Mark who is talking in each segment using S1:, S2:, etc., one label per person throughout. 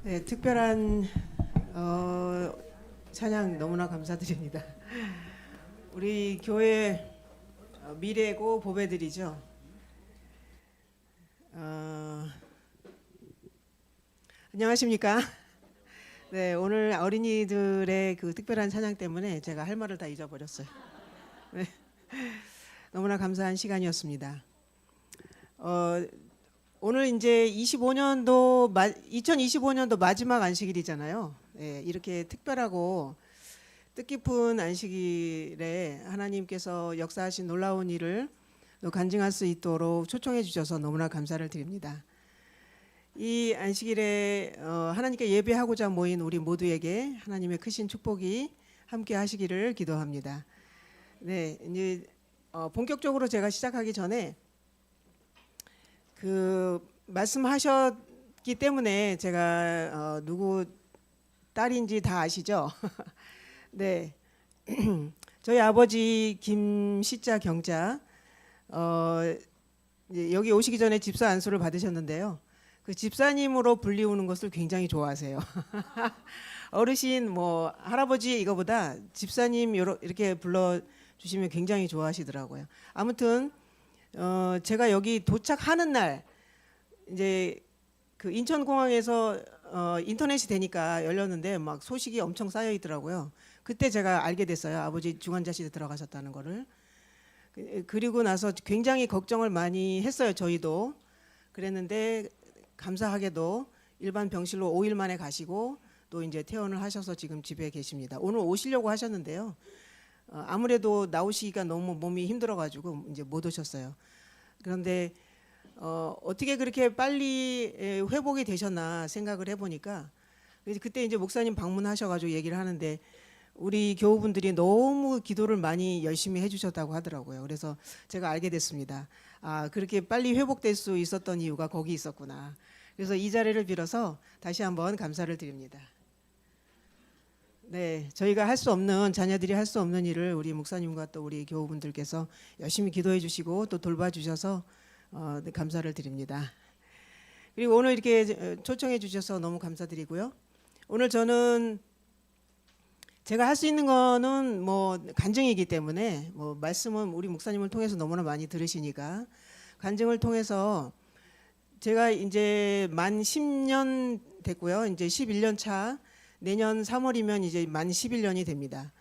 S1: 네, 특별한 찬양 너무나 감사드립니다. 우리 교회 미래고 보배들이죠. 안녕하십니까? 네, 오늘 어린이들의 그 특별한 찬양 때문에 제가 할 말을 다 잊어버렸어요. 네, 너무나 감사한 시간이었습니다. 오늘 이제 2025년도 마지막 안식일이잖아요. 네, 이렇게 특별하고 뜻깊은 안식일에 하나님께서 역사하신 놀라운 일을 간증할 수 있도록 초청해 주셔서 너무나 감사를 드립니다. 이 안식일에 하나님께 예배하고자 모인 우리 모두에게 하나님의 크신 축복이 함께 하시기를 기도합니다. 네, 이제 본격적으로 제가 시작하기 전에 그 말씀하셨기 때문에 제가 누구 딸인지 다 아시죠? 네, 저희 아버지 김시자 경자 이제 여기 오시기 전에 집사 안수를 받으셨는데요. 그 집사님으로 불리우는 것을 굉장히 좋아하세요. 어르신 뭐 할아버지 이거보다 집사님 이렇게 불러 주시면 굉장히 좋아하시더라고요. 아무튼 제가 여기 도착하는 날 이제 그 인천공항에서 인터넷이 되니까 열렸는데 막 소식이 엄청 쌓여 있더라고요. 그때 제가 알게 됐어요. 아버지 중환자실에 들어가셨다는 거를. 그리고 나서 굉장히 걱정을 많이 했어요. 저희도. 그랬는데 감사하게도 일반 병실로 5일 만에 가시고 또 이제 퇴원을 하셔서 지금 집에 계십니다. 오늘 오시려고 하셨는데요. 아무래도 나오시기가 너무 몸이 힘들어가지고 이제 못 오셨어요. 그런데 어떻게 그렇게 빨리 회복이 되셨나 생각을 해보니까 그때 이제 목사님 방문하셔가지고 얘기를 하는데 우리 교우분들이 너무 기도를 많이 열심히 해주셨다고 하더라고요. 그래서 제가 알게 됐습니다. 아, 그렇게 빨리 회복될 수 있었던 이유가 거기 있었구나. 그래서 이 자리를 빌어서 다시 한번 감사를 드립니다. 네, 저희가 할 수 없는 자녀들이 할 수 없는 일을 우리 목사님과 또 우리 교우분들께서 열심히 기도해 주시고 또 돌봐주셔서 네, 감사를 드립니다. 그리고 오늘 이렇게 초청해 주셔서 너무 감사드리고요. 오늘 저는 제가 할 수 있는 거는 뭐 간증이기 때문에 뭐 말씀은 우리 목사님을 통해서 너무나 많이 들으시니까 간증을 통해서 제가 이제 만 10년 됐고요. 이제 11년 차 내년 3월이면 이제 만 11년이 됩니다.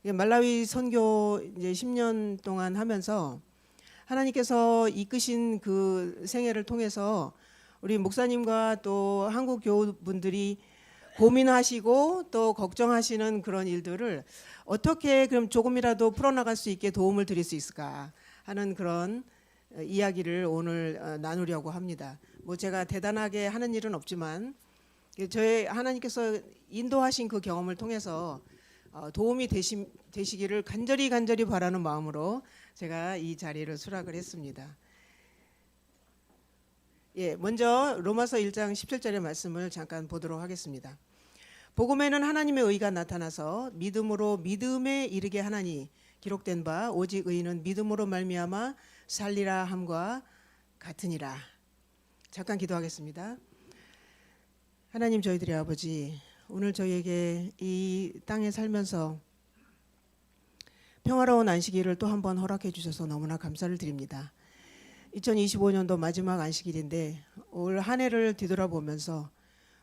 S1: 말라위 선교 이제 10년 동안 하면서 하나님께서 이끄신 그 생애를 통해서 우리 목사님과 또 한국 교우분들이 고민하시고 또 걱정하시는 그런 일들을 어떻게 그럼 조금이라도 풀어나갈 수 있게 도움을 드릴 수 있을까 하는 그런 이야기를 오늘 나누려고 합니다. 뭐 제가 대단하게 하는 일은 없지만 저의 하나님께서 인도하신 그 경험을 통해서 도움이 되시기를 간절히 바라는 마음으로 제가 이 자리를 수락을 했습니다. 예, 먼저 로마서 1장 17절의 말씀을 잠깐 보도록 하겠습니다. 복음에는 하나님의 의가 나타나서 믿음으로 믿음에 이르게 하나니 기록된 바 오직 의인은 믿음으로 말미암아 살리라 함과 같으니라. 잠깐 기도하겠습니다. 하나님 저희들의 아버지, 오늘 저희에게 이 땅에 살면서 평화로운 안식일을 또 한 번 허락해 주셔서 너무나 감사를 드립니다. 2025년도 마지막 안식일인데 올 한 해를 뒤돌아보면서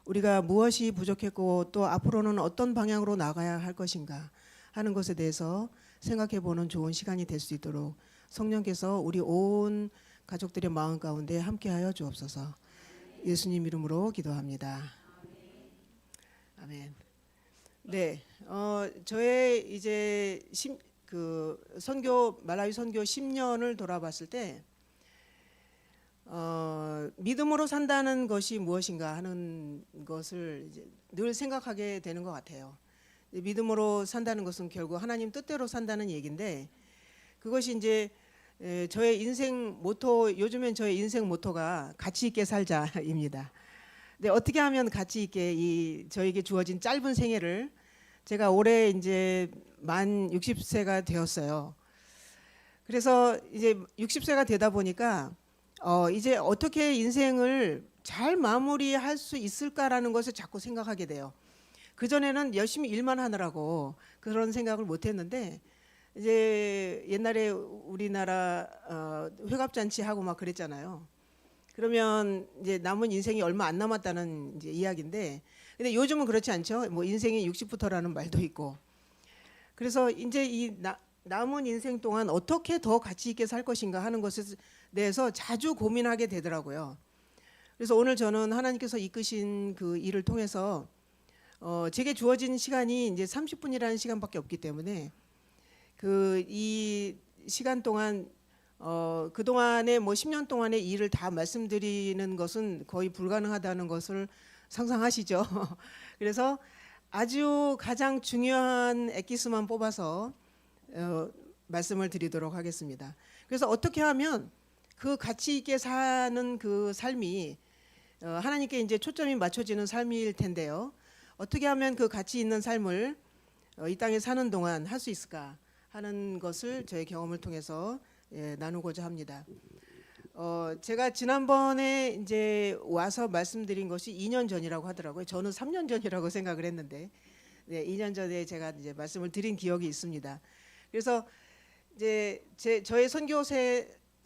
S1: 우리가 무엇이 부족했고 또 앞으로는 어떤 방향으로 나가야 할 것인가 하는 것에 대해서 생각해보는 좋은 시간이 될 수 있도록 성령께서 우리 온 가족들의 마음 가운데 함께하여 주옵소서. 예수님 이름으로 기도합니다. 아멘. 네, 저의 이제 말라위 선교 10년을 돌아봤을 때 믿음으로 산다는 것이 무엇인가 하는 것을 이제 늘 생각하게 되는 것 같아요. 믿음으로 산다는 것은 결국 하나님 뜻대로 산다는 얘기인데 그것이 이제 저의 인생 모토, 요즘엔 저의 인생 모토가 가치 있게 살자입니다. 근데 어떻게 하면 가치 있게 저에게 주어진 짧은 생애를 제가 올해 이제 만 60세가 되었어요. 그래서 이제 60세가 되다 보니까 이제 어떻게 인생을 잘 마무리할 수 있을까라는 것을 자꾸 생각하게 돼요. 그전에는 열심히 일만 하느라고 그런 생각을 못 했는데, 이제 옛날에 우리나라 회갑잔치 하고 막 그랬잖아요. 그러면 이제 남은 인생이 얼마 안 남았다는 이제 이야기인데, 근데 요즘은 그렇지 않죠. 뭐 인생이 60부터라는 말도 있고. 그래서 이제 이 남은 인생 동안 어떻게 더 가치 있게 살 것인가 하는 것에 대해서 자주 고민하게 되더라고요. 그래서 오늘 저는 하나님께서 이끄신 그 일을 통해서 제게 주어진 시간이 이제 30분이라는 시간밖에 없기 때문에 그 이 시간 동안 그 동안에 뭐 10년 동안의 일을 다 말씀드리는 것은 거의 불가능하다는 것을 상상하시죠. 그래서 아주 가장 중요한 엑기스만 뽑아서 말씀을 드리도록 하겠습니다. 그래서 어떻게 하면 그 가치 있게 사는 그 삶이 하나님께 이제 초점이 맞춰지는 삶일 텐데요. 어떻게 하면 그 가치 있는 삶을 이 땅에 사는 동안 할 수 있을까 하는 것을 저의 경험을 통해서 나누고자 합니다. 제가 지난번에 이제 와서 말씀드린 것이 2년 전이라고 하더라고요. 저는 3년 전이라고 생각을 했는데, 2년 전에 제가 이제 말씀을 드린 기억이 있습니다. 그래서 이제 저의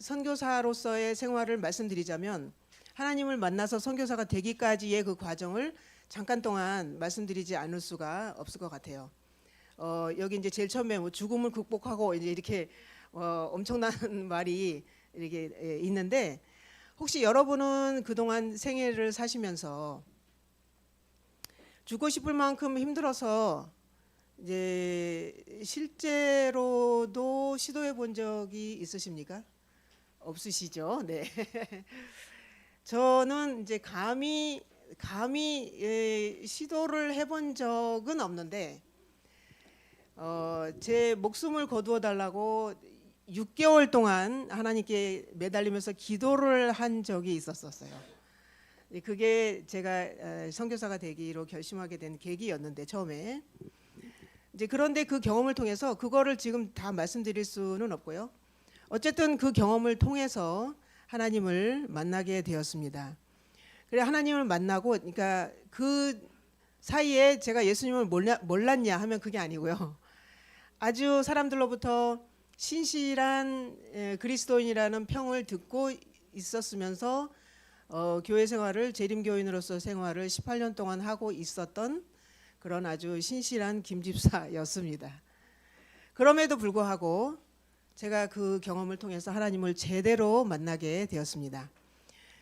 S1: 선교사로서의 생활을 말씀드리자면, 하나님을 만나서 선교사가 되기까지의 그 과정을 잠깐 동안 말씀드리지 않을 수가 없을 것 같아요. 여기 이제 제일 처음에 뭐 죽음을 극복하고 이제 이렇게 엄청난 말이 이렇게 있는데, 혹시 여러분은 그동안 생애를 사시면서 죽고 싶을 만큼 힘들어서 이제 실제로도 시도해 본 적이 있으십니까? 없으시죠? 네. 저는 이제 감히 시도를 해본 적은 없는데, 제 목숨을 거두어 달라고 6개월 동안 하나님께 매달리면서 기도를 한 적이 있었어요. 그게 제가 선교사가 되기로 결심하게 된 계기였는데, 처음에 이제 그런데 그 경험을 통해서 그거를 지금 다 말씀드릴 수는 없고요. 어쨌든 그 경험을 통해서 하나님을 만나게 되었습니다. 그래 하나님을 만나고, 그러니까 그 사이에 제가 예수님을 몰랐냐 하면 그게 아니고요. 아주 사람들로부터 신실한 그리스도인이라는 평을 듣고 있었으면서 교회 생활을, 재림교인으로서 생활을 18년 동안 하고 있었던 그런 아주 신실한 김집사였습니다. 그럼에도 불구하고 제가 그 경험을 통해서 하나님을 제대로 만나게 되었습니다.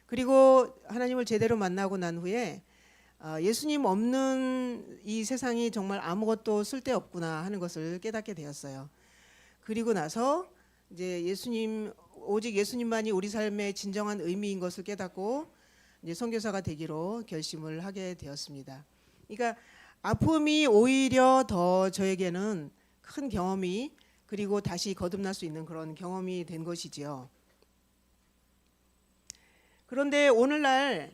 S1: 그리고 하나님을 제대로 만나고 난 후에 예수님 없는 이 세상이 정말 아무것도 쓸데없구나 하는 것을 깨닫게 되었어요. 그리고 나서 이제 오직 예수님만이 우리 삶의 진정한 의미인 것을 깨닫고 이제 선교사가 되기로 결심을 하게 되었습니다. 그러니까 아픔이 오히려 더 저에게는 큰 경험이, 그리고 다시 거듭날 수 있는 그런 경험이 된 것이지요. 그런데 오늘날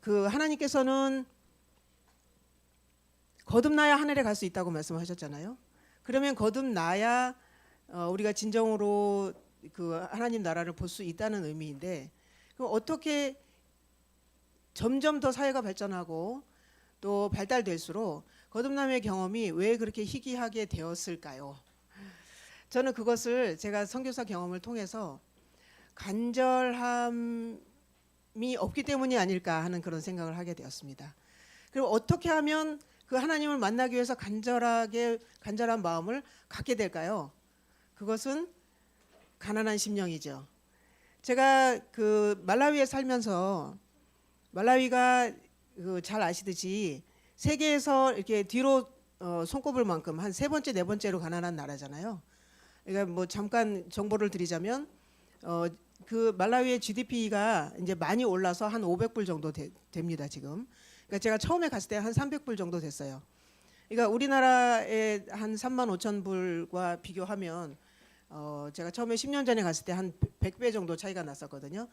S1: 그 하나님께서는 거듭나야 하늘에 갈 수 있다고 말씀하셨잖아요. 그러면 거듭나야 우리가 진정으로 그 하나님 나라를 볼 수 있다는 의미인데, 그럼 어떻게 점점 더 사회가 발전하고 또 발달될수록 거듭남의 경험이 왜 그렇게 희귀하게 되었을까요? 저는 그것을 제가 선교사 경험을 통해서 간절함이 없기 때문이 아닐까 하는 그런 생각을 하게 되었습니다. 그리고 어떻게 하면 그 하나님을 만나기 위해서 간절한 마음을 갖게 될까요? 그것은 가난한 심령이죠. 제가 그 말라위에 살면서, 말라위가 잘 아시듯이 세계에서 이렇게 뒤로 손꼽을 만큼 한 3번째, 4번째로 가난한 나라잖아요. 그러니까 뭐 잠깐 정보를 드리자면 그 말라위의 GDP가 이제 많이 올라서 한 500불 정도 됩니다, 지금. 그러니까 제가 처음에 갔을 때 한 300불 정도 됐어요. 그러니까 우리나라의 한 3만 5천 불과 비교하면 제가 처음에 10년 전에 갔을 때 한 100배 정도 차이가 났었거든요.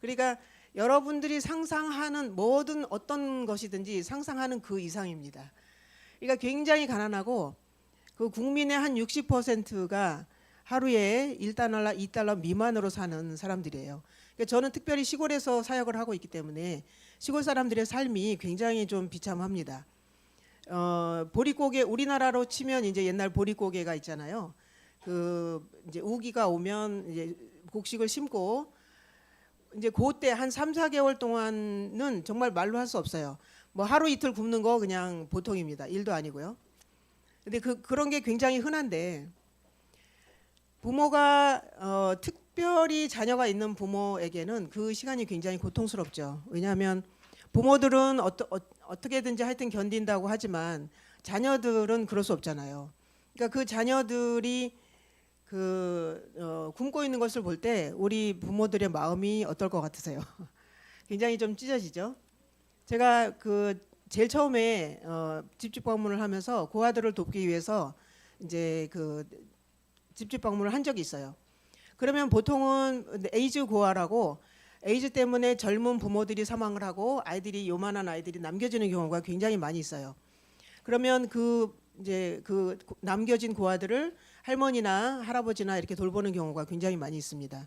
S1: 그러니까 여러분들이 상상하는 모든 어떤 것이든지 상상하는 그 이상입니다. 그러니까 굉장히 가난하고 그 국민의 한 60%가 하루에 $1, $2 미만으로 사는 사람들이에요. 그러니까 저는 특별히 시골에서 사역을 하고 있기 때문에 시골 사람들의 삶이 굉장히 좀 비참합니다. 보릿고개 우리나라로 치면 이제 옛날 보릿고개가 있잖아요. 그 이제 우기가 오면 이제 곡식을 심고 이제 그때 한 3, 4개월 동안은 정말 말로 할 수 없어요. 뭐 하루 이틀 굶는 거 그냥 보통입니다. 일도 아니고요. 근데 그런 게 굉장히 흔한데 부모가 특별히 자녀가 있는 부모에게는 그 시간이 굉장히 고통스럽죠. 왜냐하면 부모들은 어떻게든지 하여튼 견딘다고 하지만 자녀들은 그럴 수 없잖아요. 그러니까 그 자녀들이 굶고 있는 것을 볼 때 우리 부모들의 마음이 어떨 것 같으세요? 굉장히 좀 찢어지죠. 제가 제일 처음에 집집 방문을 하면서 고아들을 돕기 위해서 이제 집집 방문을 한 적이 있어요. 그러면 보통은 에이즈 고아라고 에이즈 때문에 젊은 부모들이 사망을 하고 아이들이 요만한 아이들이 남겨지는 경우가 굉장히 많이 있어요. 그러면 이제 남겨진 고아들을 할머니나 할아버지나 이렇게 돌보는 경우가 굉장히 많이 있습니다.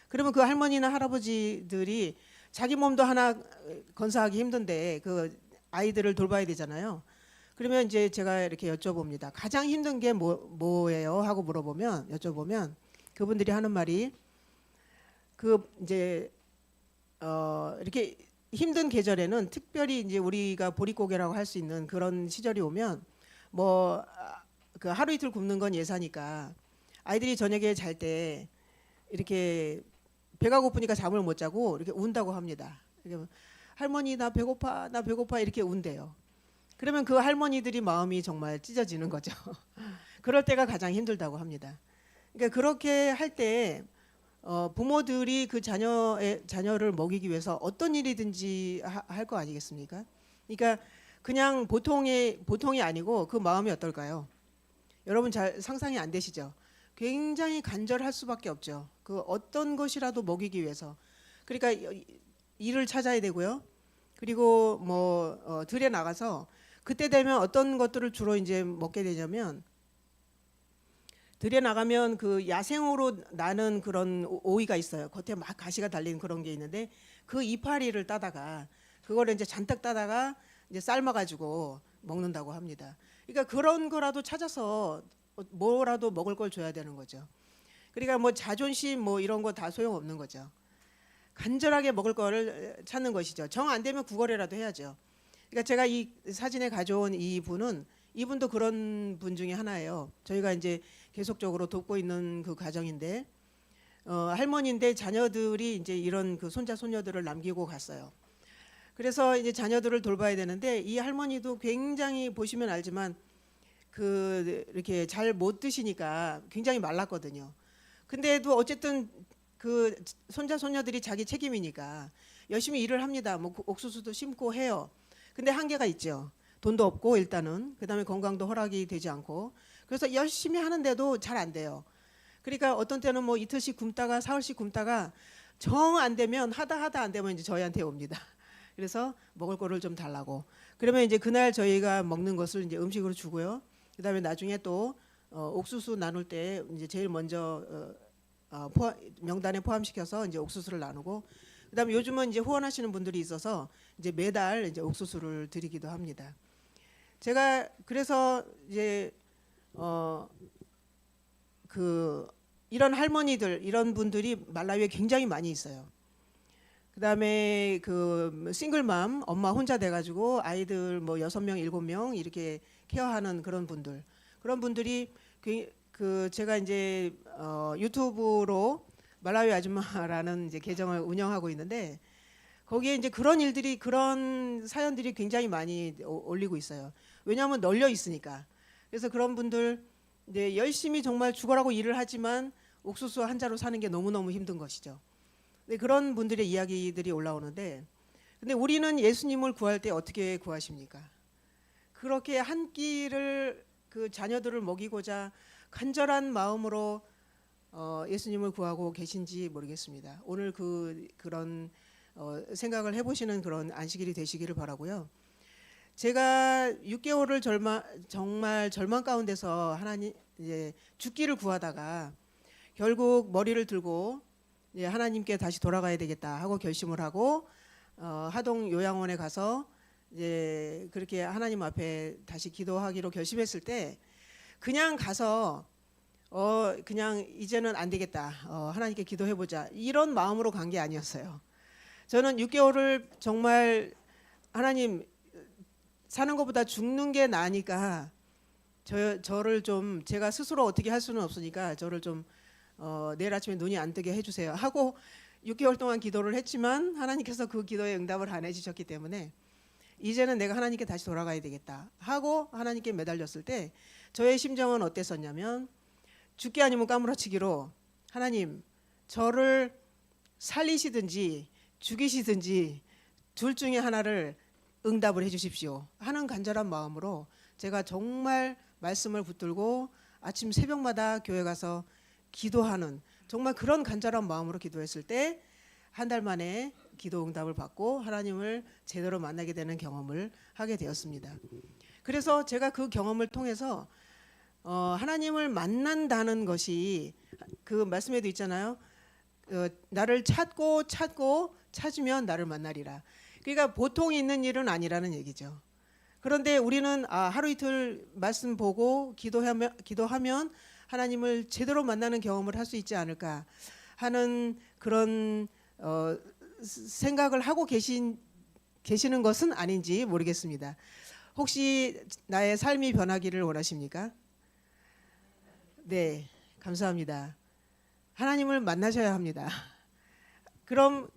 S1: 그러면 그 할머니나 할아버지들이 자기 몸도 하나 건사하기 힘든데 그 아이들을 돌봐야 되잖아요. 그러면 이제 제가 이렇게 여쭤봅니다. 가장 힘든 게 뭐예요? 하고 여쭤보면 그분들이 하는 말이 이제 이렇게 힘든 계절에는 특별히 이제 우리가 보릿고개라고 할 수 있는 그런 시절이 오면 뭐 하루 이틀 굶는 건 예사니까 아이들이 저녁에 잘 때 이렇게 배가 고프니까 잠을 못 자고 이렇게 운다고 합니다. 이렇게 할머니 나 배고파 이렇게 운대요. 그러면 그 할머니들이 마음이 정말 찢어지는 거죠. 그럴 때가 가장 힘들다고 합니다. 그러니까 그렇게 할 때 부모들이 그 자녀를 먹이기 위해서 어떤 일이든지 할 거 아니겠습니까? 그러니까 그냥 보통이 아니고 그 마음이 어떨까요? 여러분 잘 상상이 안 되시죠? 굉장히 간절할 수밖에 없죠. 그 어떤 것이라도 먹이기 위해서. 그러니까 일을 찾아야 되고요. 그리고 뭐 들에 나가서 그때 되면 어떤 것들을 주로 이제 먹게 되냐면 들에 나가면 그 야생으로 나는 그런 오이가 있어요. 겉에 막 가시가 달린 그런 게 있는데 그 이파리를 따다가 그거를 이제 잔뜩 따다가 이제 삶아가지고 먹는다고 합니다. 그러니까 그런 거라도 찾아서 뭐라도 먹을 걸 줘야 되는 거죠. 그러니까 뭐 자존심 뭐 이런 거 다 소용없는 거죠. 간절하게 먹을 거를 찾는 것이죠. 정 안 되면 구걸이라도 해야죠. 그러니까 제가 이 사진에 가져온 이분도 그런 분 중에 하나예요. 저희가 이제 계속적으로 돕고 있는 그 가정인데 할머니인데 자녀들이 이제 이런 그 손자 손녀들을 남기고 갔어요. 그래서 이제 자녀들을 돌봐야 되는데 이 할머니도 굉장히 보시면 알지만 이렇게 잘 못 드시니까 굉장히 말랐거든요. 근데도 어쨌든 그 손자 손녀들이 자기 책임이니까 열심히 일을 합니다. 뭐 옥수수도 심고 해요. 근데 한계가 있죠. 돈도 없고 일단은 그다음에 건강도 허락이 되지 않고 그래서 열심히 하는데도 잘 안 돼요. 그러니까 어떤 때는 뭐 이틀씩 굶다가 사흘씩 굶다가 정 안 되면 하다 안 되면 이제 저희한테 옵니다. 그래서 먹을 거를 좀 달라고. 그러면 이제 그날 저희가 먹는 것을 이제 음식으로 주고요. 그다음에 나중에 또 옥수수 나눌 때 이제 제일 먼저 명단에 포함시켜서 이제 옥수수를 나누고 그다음에 요즘은 이제 후원하시는 분들이 있어서 이제 매달 이제 옥수수를 드리기도 합니다. 제가 그래서 이제 이런 할머니들 이런 분들이 말라위에 굉장히 많이 있어요. 그다음에 싱글맘 엄마 혼자 돼가지고 아이들 뭐 6명 7명 이렇게 케어하는 그런 분들이 제가 이제 유튜브로 말라위 아줌마라는 이제 계정을 운영하고 있는데 거기에 이제 그런 사연들이 굉장히 많이 올리고 있어요. 왜냐하면 널려 있으니까. 그래서 그런 분들 이제 열심히 정말 죽어라고 일을 하지만 옥수수 한 자루 사는 게 너무너무 힘든 것이죠. 근데 그런 분들의 이야기들이 올라오는데 근데 우리는 예수님을 구할 때 어떻게 구하십니까? 그렇게 한 끼를 그 자녀들을 먹이고자 간절한 마음으로 예수님을 구하고 계신지 모르겠습니다. 오늘 그런 생각을 해보시는 그런 안식일이 되시기를 바라고요. 제가 6개월을 정말 절망 가운데서 하나님 이제 죽기를 구하다가 결국 머리를 들고 예, 하나님께 다시 돌아가야 되겠다 하고 결심을 하고 하동 요양원에 가서 이제 그렇게 하나님 앞에 다시 기도하기로 결심했을 때 그냥 가서 그냥 이제는 안 되겠다. 하나님께 기도해 보자. 이런 마음으로 간 게 아니었어요. 저는 6개월을 정말 하나님 사는 것보다 죽는 게 나으니까 저를 좀 제가 스스로 어떻게 할 수는 없으니까 저를 좀 내일 아침에 눈이 안 뜨게 해주세요 하고 6개월 동안 기도를 했지만 하나님께서 그 기도에 응답을 안 해주셨기 때문에 이제는 내가 하나님께 다시 돌아가야 되겠다 하고 하나님께 매달렸을 때 저의 심정은 어땠었냐면 죽기 아니면 까무러치기로 하나님 저를 살리시든지 죽이시든지 둘 중에 하나를 응답을 해주십시오 하는 간절한 마음으로 제가 정말 말씀을 붙들고 아침 새벽마다 교회 가서 기도하는 정말 그런 간절한 마음으로 기도했을 때 한 달 만에 기도 응답을 받고 하나님을 제대로 만나게 되는 경험을 하게 되었습니다. 그래서 제가 그 경험을 통해서 하나님을 만난다는 것이 그 말씀에도 있잖아요. 나를 찾고 찾으면 나를 만나리라. 그러니까 보통 있는 일은 아니라는 얘기죠. 그런데 우리는 하루 이틀 말씀 보고 기도하면 하나님을 제대로 만나는 경험을 할 수 있지 않을까 하는 그런 생각을 하고 계시는 것은 아닌지 모르겠습니다. 혹시 나의 삶이 변하기를 원하십니까? 네, 감사합니다. 하나님을 만나셔야 합니다. 그럼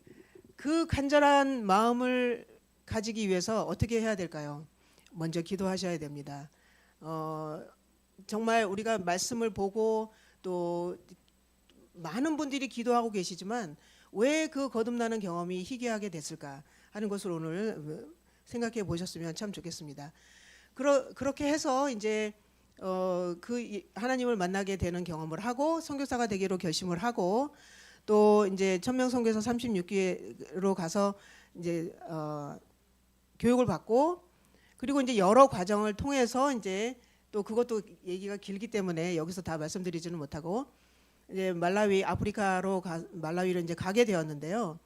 S1: 그 간절한 마음을 가지기 위해서 어떻게 해야 될까요? 먼저 기도하셔야 됩니다. 정말 우리가 말씀을 보고 또 많은 분들이 기도하고 계시지만 왜 그 거듭나는 경험이 희귀하게 됐을까 하는 것을 오늘 생각해 보셨으면 참 좋겠습니다. 그렇게 해서 이제 그 하나님을 만나게 되는 경험을 하고 선교사가 되기로 결심을 하고 또 이제 천명 선교사 36기로 가서 이제 교육을 받고 그리고 이제 여러 과정을 통해서 이제 또 그것도 얘기가 길기 때문에 여기서 다 말씀드리지는 못하고 이제 아프리카로 말라위로 이제 가게 되었는데요.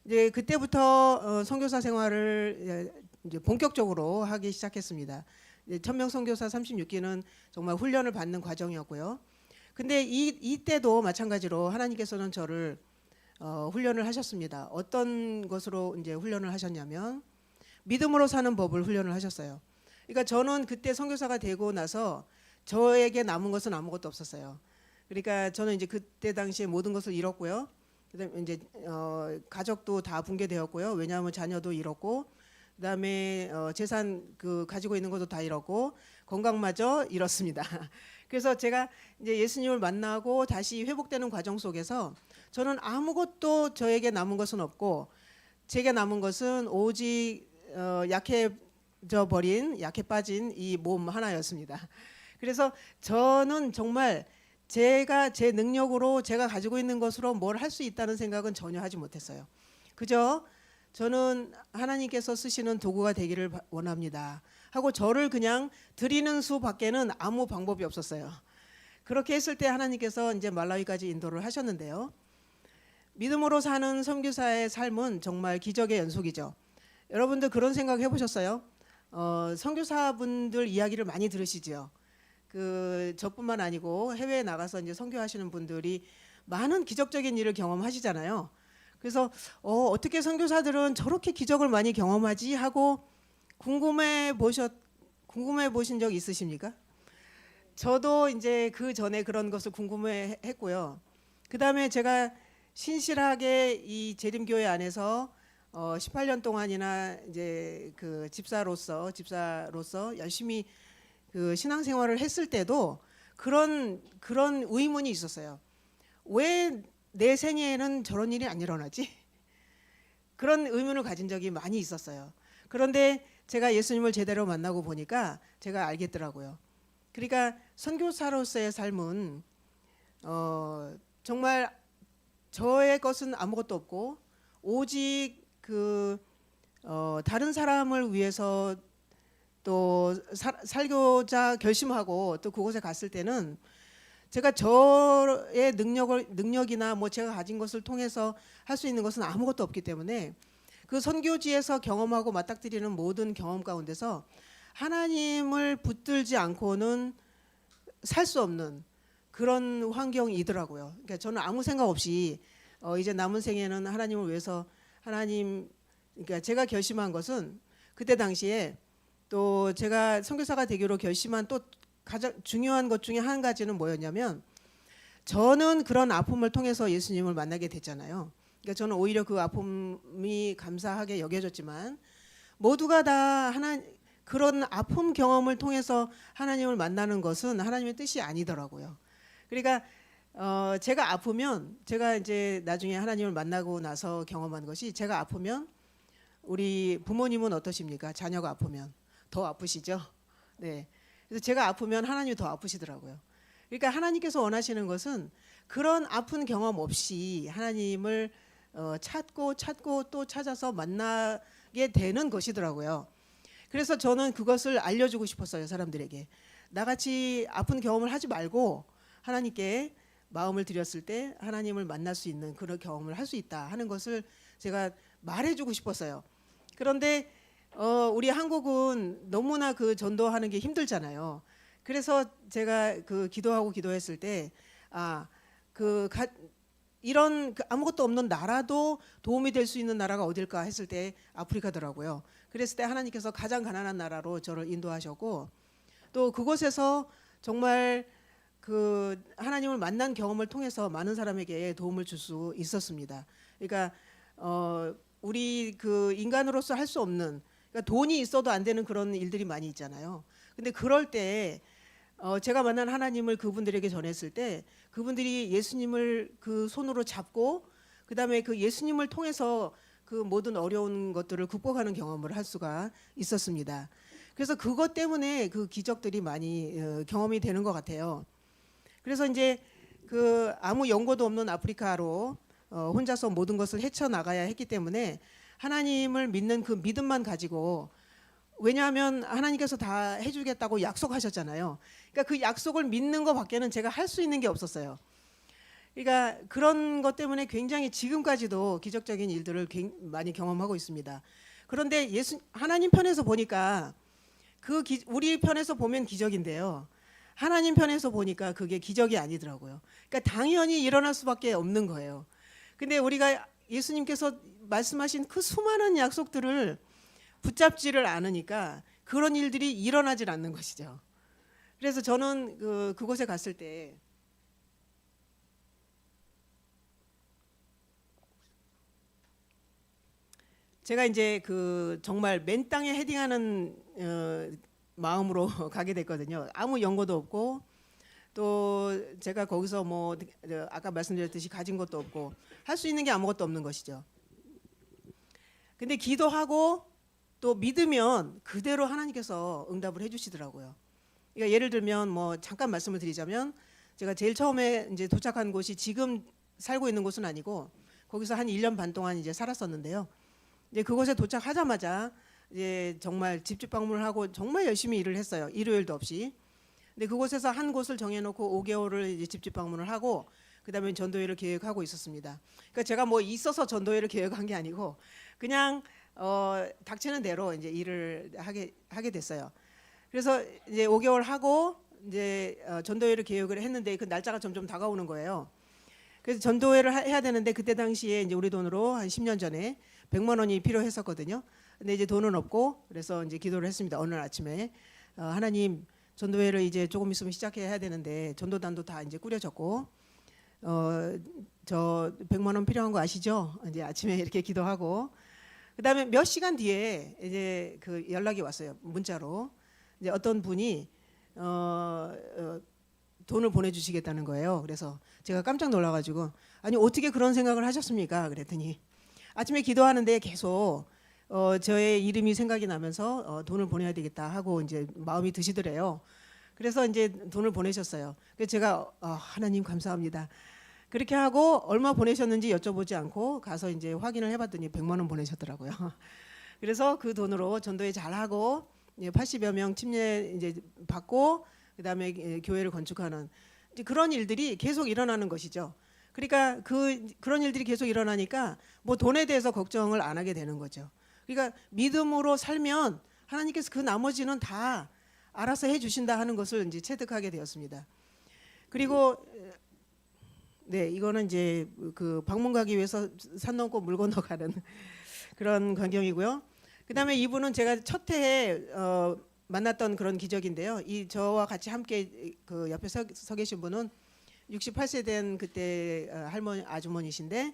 S1: 이제 그때부터 선교사 생활을 이제 본격적으로 하기 시작했습니다. 천명 선교사 36기는 정말 훈련을 받는 과정이었고요. 근데 이때도 마찬가지로 하나님께서는 저를 훈련을 하셨습니다. 어떤 것으로 이제 훈련을 하셨냐면 믿음으로 사는 법을 훈련을 하셨어요. 그러니까 저는 그때 선교사가 되고 나서 저에게 남은 것은 아무것도 없었어요. 그러니까 저는 이제 그때 당시에 모든 것을 잃었고요. 그다음에 이제 가족도 다 붕괴되었고요. 왜냐하면 자녀도 잃었고, 그다음에 재산 가지고 있는 것도 다 잃었고, 건강마저 잃었습니다. 그래서 제가 이제 예수님을 만나고 다시 회복되는 과정 속에서 저는 아무것도 저에게 남은 것은 없고, 제게 남은 것은 오직 약해 빠진 이 몸 하나였습니다. 그래서 저는 정말 제가 제 능력으로 제가 가지고 있는 것으로 뭘 할 수 있다는 생각은 전혀 하지 못했어요. 그저 저는 하나님께서 쓰시는 도구가 되기를 원합니다 하고 저를 그냥 드리는 수밖에는 아무 방법이 없었어요. 그렇게 했을 때 하나님께서 이제 말라위까지 인도를 하셨는데요. 믿음으로 사는 선교사의 삶은 정말 기적의 연속이죠. 여러분들 그런 생각 해보셨어요? 선교사분들 이야기를 많이 들으시죠. 저뿐만 아니고 해외에 나가서 이제 선교하시는 분들이 많은 기적적인 일을 경험하시잖아요. 그래서 어떻게 선교사들은 저렇게 기적을 많이 경험하지 하고 궁금해 보신 적 있으십니까? 저도 이제 그 전에 그런 것을 궁금해했고요. 그 다음에 제가 신실하게 이 재림교회 안에서 18년 동안이나 이제 집사로서 열심히 신앙생활을 했을 때도 그런 의문이 있었어요. 왜 내 생애에는 저런 일이 안 일어나지? 그런 의문을 가진 적이 많이 있었어요. 그런데 제가 예수님을 제대로 만나고 보니까 제가 알겠더라고요. 그러니까 선교사로서의 삶은 정말 저의 것은 아무것도 없고 오직 다른 사람을 위해서 또 살고자 결심하고 또 그곳에 갔을 때는 제가 저의 능력이나 뭐 제가 가진 것을 통해서 할 수 있는 것은 아무것도 없기 때문에 그 선교지에서 경험하고 맞닥뜨리는 모든 경험 가운데서 하나님을 붙들지 않고는 살 수 없는 그런 환경이더라고요. 그러니까 저는 아무 생각 없이 이제 남은 생에는 하나님을 위해서 그러니까 제가 결심한 것은 그때 당시에 또 제가 선교사가 되기로 결심한 또 가장 중요한 것 중에 한 가지는 뭐였냐면 저는 그런 아픔을 통해서 예수님을 만나게 됐잖아요. 그러니까 저는 오히려 그 아픔이 감사하게 여겨졌지만 모두가 다 그런 아픔 경험을 통해서 하나님을 만나는 것은 하나님의 뜻이 아니더라고요. 그러니까 제가 아프면 제가 이제 나중에 하나님을 만나고 나서 경험한 것이 제가 아프면 우리 부모님은 어떠십니까? 자녀가 아프면 더 아프시죠? 네. 그래서 제가 아프면 하나님이 더 아프시더라고요. 그러니까 하나님께서 원하시는 것은 그런 아픈 경험 없이 하나님을 찾고 또 찾아서 만나게 되는 것이더라고요. 그래서 저는 그것을 알려주고 싶었어요, 사람들에게. 나같이 아픈 경험을 하지 말고 하나님께 마음을 드렸을 때 하나님을 만날 수 있는 그런 경험을 할 수 있다 하는 것을 제가 말해주고 싶었어요. 그런데 우리 한국은 너무나 그 전도하는 게 힘들잖아요. 그래서 제가 그 기도했을 때 이런 아무것도 없는 나라도 도움이 될 수 있는 나라가 어딜까 했을 때 아프리카더라고요. 그랬을 때 하나님께서 가장 가난한 나라로 저를 인도하셨고 또 그곳에서 정말 그 하나님을 만난 경험을 통해서 많은 사람에게 도움을 줄 수 있었습니다. 그러니까 우리 그 인간으로서 할 수 없는 그러니까 돈이 있어도 안 되는 그런 일들이 많이 있잖아요. 근데 그럴 때 제가 만난 하나님을 그분들에게 전했을 때 그분들이 예수님을 그 손으로 잡고 그다음에 그 예수님을 통해서 그 모든 어려운 것들을 극복하는 경험을 할 수가 있었습니다. 그래서 그것 때문에 그 기적들이 많이 경험이 되는 것 같아요. 그래서 이제 그 아무 연고도 없는 아프리카로 혼자서 모든 것을 헤쳐나가야 했기 때문에 하나님을 믿는 그 믿음만 가지고 왜냐하면 하나님께서 다 해주겠다고 약속하셨잖아요. 그러니까 그 약속을 믿는 것밖에는 제가 할 수 있는 게 없었어요. 그러니까 그런 것 때문에 굉장히 지금까지도 기적적인 일들을 많이 경험하고 있습니다. 그런데 하나님 편에서 보니까 우리 편에서 보면 기적인데요. 하나님 편에서 보니까 그게 기적이 아니더라고요. 그러니까 당연히 일어날 수밖에 없는 거예요. 근데 우리가 예수님께서 말씀하신 그 수많은 약속들을 붙잡지를 않으니까 그런 일들이 일어나질 않는 것이죠. 그래서 저는 그곳에 갔을 때 제가 이제 그 정말 맨 땅에 헤딩하는 마음으로 가게 됐거든요. 아무 연고도 없고 또 제가 거기서 뭐 아까 말씀드렸듯이 가진 것도 없고 할 수 있는 게 아무것도 없는 것이죠. 근데 기도하고 또 믿으면 그대로 하나님께서 응답을 해주시더라고요. 그러니까 예를 들면 뭐 잠깐 말씀을 드리자면 제가 제일 처음에 이제 도착한 곳이 지금 살고 있는 곳은 아니고 거기서 한 1년 반 동안 이제 살았었는데요. 이제 그곳에 도착하자마자 이제 정말 집집 방문을 하고 정말 열심히 일을 했어요. 일요일도 없이. 근데 그곳에서 한 곳을 정해놓고 5개월을 이제 집집 방문을 하고 그다음에 전도회를 계획하고 있었습니다. 그러니까 제가 뭐 있어서 전도회를 계획한 게 아니고 그냥 닥치는 대로 이제 일을 하게 됐어요. 그래서 이제 5개월 하고 이제 전도회를 계획을 했는데 그 날짜가 점점 다가오는 거예요. 그래서 전도회를 해야 되는데 그때 당시에 이제 우리 돈으로 한 10년 전에 100만 원이 필요했었거든요. 근데 이제 돈은 없고 그래서 이제 기도를 했습니다. 어느 날 아침에 하나님 전도회를 이제 조금 있으면 시작해야 되는데 전도단도 다 이제 꾸려졌고 저 100만 원 필요한 거 아시죠? 이제 아침에 이렇게 기도하고 그다음에 몇 시간 뒤에 이제 그 연락이 왔어요. 문자로 이제 어떤 분이 돈을 보내주시겠다는 거예요. 그래서 제가 깜짝 놀라가지고 아니 어떻게 그런 생각을 하셨습니까? 그랬더니 아침에 기도하는데 계속 저의 이름이 생각이 나면서 돈을 보내야 되겠다 하고 이제 마음이 드시더래요. 그래서 이제 돈을 보내셨어요. 그래서 제가 하나님 감사합니다. 그렇게 하고 얼마 보내셨는지 여쭤보지 않고 가서 이제 확인을 해봤더니 100만 원 보내셨더라고요. 그래서 그 돈으로 전도회 잘하고 80여 명 침례 이제 받고 그다음에 교회를 건축하는 이제 그런 일들이 계속 일어나는 것이죠. 그러니까 그런 일들이 계속 일어나니까 뭐 돈에 대해서 걱정을 안 하게 되는 거죠. 그러니까 믿음으로 살면 하나님께서 그 나머지는 다 알아서 해주신다 하는 것을 이제 체득하게 되었습니다. 그리고 네, 이거는 이제 그 방문 가기 위해서 산 넘고 물 건너가는 그런 광경이고요. 그다음에 이분은 제가 첫 해에 만났던 그런 기적인데요. 이 저와 같이 함께 그 옆에 서 계신 분은 68세 된 그때 할머니 아주머니신데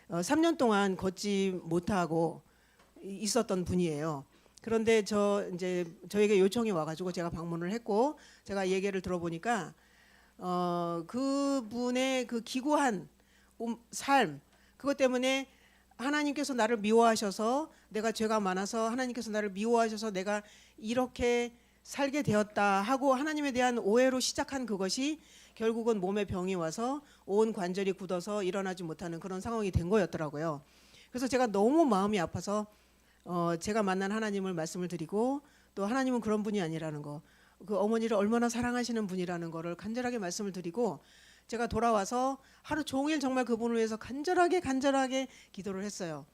S1: 3년 동안 걷지 못하고 있었던 분이에요. 그런데 이제 저에게 요청이 와가지고 제가 방문을 했고 제가 얘기를 들어보니까 그분의 그 기구한 삶 그것 때문에 하나님께서 나를 미워하셔서 내가 죄가 많아서 하나님께서 나를 미워하셔서 내가 이렇게 살게 되었다 하고 하나님에 대한 오해로 시작한 그것이 결국은 몸에 병이 와서 온 관절이 굳어서 일어나지 못하는 그런 상황이 된 거였더라고요. 그래서 제가 너무 마음이 아파서 제가 만난 하나님을 말씀을 드리고 또 하나님은 그런 분이 아니라는 거, 그 어머니를 얼마나 사랑하시는 분이라는 거를 간절하게 말씀을 드리고 제가 돌아와서 하루 종일 정말 그분을 위해서 간절하게 기도를 했어요.